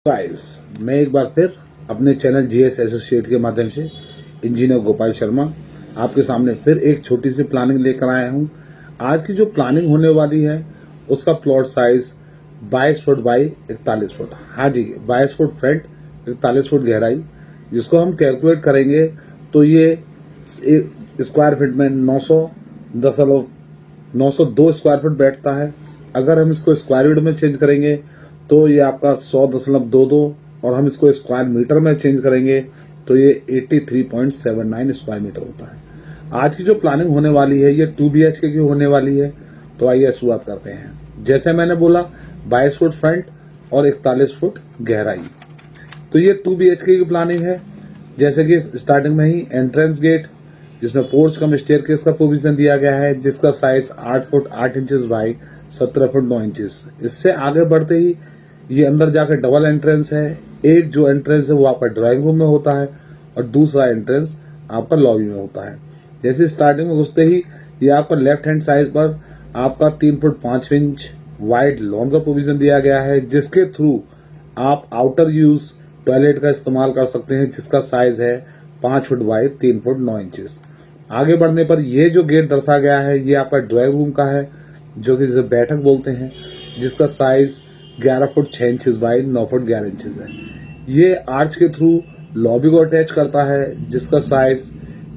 Guys, मैं एक बार फिर अपने चैनल जीएस एसोसिएट के माध्यम से इंजीनियर गोपाल शर्मा आपके सामने फिर एक छोटी सी प्लानिंग लेकर आया हूं। आज की जो प्लानिंग होने वाली है उसका plot size 22 foot by 41 foot. हाँ जी, 22 फुट फ्रंट, 41 फुट गहराई, जिसको हम कैलकुलेट करेंगे तो ये स्क्वायर फीट में 902 स्क्वायर फीट बैठता है। अगर हम इसको स्क्वायर फीट में चेंज करेंगे तो ये आपका 100.22 और हम इसको स्क्वायर मीटर में चेंज करेंगे तो ये 83.79 स्क्वायर मीटर होता है। आज की जो प्लानिंग होने वाली है ये 2 BHK की होने वाली है। तो आइए शुरुआत करते हैं। जैसे मैंने बोला 22 फुट फ्रंट और 41 फुट गहराई, तो ये 2 BHK की प्लानिंग है। जैसे कि स्टार्टिंग में ही एंट्रेंस गेट, जिसमें पोर्च कम स्टेयरकेस का प्रोविजन दिया गया है, जिसका size 8 foot 8 inches by 17 foot 9 inches. इससे आगे बढ़ते ही ये अंदर जाकर डबल एंट्रेंस है। एक जो एंट्रेंस है वो आपका ड्राइंग रूम में होता है और दूसरा एंट्रेंस आपका लॉबी में होता है। जैसे स्टार्टिंग में घुसते ही ये आपका लेफ्ट हैंड साइड पर आपका 3 फुट 5 इंच वाइड लॉन का प्रोविजन दिया गया है, जिसके थ्रू आप आउटर यूज टॉयलेट का इस्तेमाल कर सकते हैं, जिसका साइज है 5 फुट बाई 3 फुट 9 इंचेस। आगे बढ़ने पर ये जो गेट दर्शाया गया है ये आपका ड्राइंग रूम का है, जो कि जिसे बैठक बोलते हैं, जिसका size 11 foot 6 inches by 9 foot 11 inches है। ये आर्च के थ्रू लॉबी को अटैच करता है, जिसका size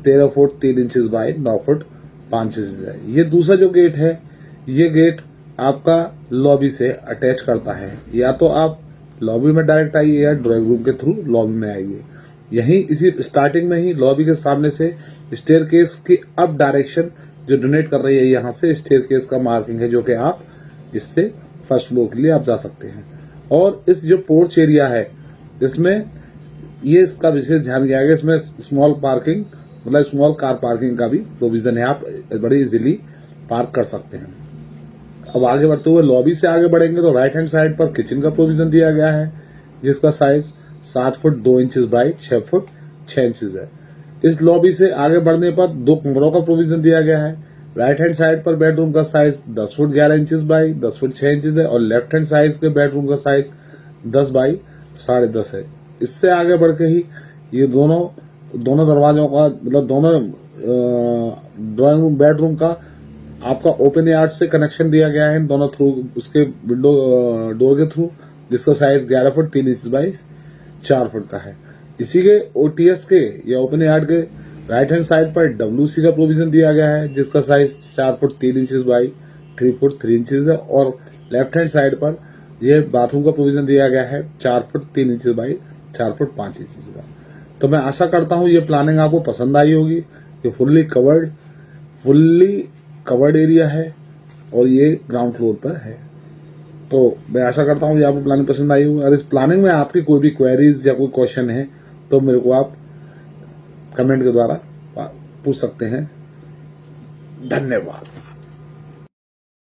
13 foot 3 inches by 9 foot 5 inches है। ये दूसरा जो गेट है ये गेट आपका लॉबी से अटैच करता है। या तो आप लॉबी में डायरेक्ट आइए या ड्राइंग रूम के थ्रू लॉबी में आइए। यहीं इसी स्टार्टिंग में ही लॉबी के सामने से स्टेयरकेस की अप डायरेक्शन जो डोनेट कर रही है, यहाँ से स्टेयरकेस का मार्किंग है, जो कि आप इससे फर्स्ट फ्लोर के लिए आप जा सकते हैं। और इस जो पोर्च एरिया है इसमें ये इसका विशेष ध्यान दिया गया, इसमें स्मॉल पार्किंग मतलब स्मॉल कार पार्किंग का भी प्रोविजन है, आप बड़ी इजीली पार्क कर सकते हैं। अब आगे बढ़ते हुए लॉबी से आगे बढ़ेंगे तो राइट हैंड साइड पर किचन का प्रोविजन दिया गया है, जिसका size 7 foot 2 inches by 6 foot 6 inches है। इस लॉबी से आगे बढ़ने पर 2 कमरों का प्रोविजन दिया गया है। राइट हैंड साइड पर बेडरूम का size 10 foot 11 inches by 10 foot 6 inches है और लेफ्ट हैंड साइड के बेडरूम का साइज 10 बाई 10.5 है। इससे आगे बढ़ के ही ये दोनों दरवाजों का मतलब दोनों ड्राइंग रूम बेडरूम का आपका ओपन यार्ड से कनेक्शन दिया गया है इन दोनों थ्रू, उसके विंडो डोर के थ्रू, जिसका size 11 foot 3 inch by 4 foot का है। इसी के OTS के या ओपन यार्ड के राइट हैंड साइड पर WC का प्रोविजन दिया गया है, जिसका size 4 foot 3 inches by 3 foot 3 inches है। और लेफ्ट हैंड साइड पर यह बाथरूम का प्रोविजन दिया गया है 4 foot 3 inches by 4 foot 5 inches का। तो मैं आशा करता हूँ ये प्लानिंग आपको पसंद आई होगी। ये फुल्ली कवर्ड एरिया है और ये ग्राउंड फ्लोर पर है। तो मैं आशा करता हूँ ये आपको प्लानिंग पसंद आई होगी। अगर इस प्लानिंग में आपकी कोई भी क्वेरीज या कोई क्वेश्चन है तो मेरे को आप कमेंट के द्वारा पूछ सकते हैं। धन्यवाद।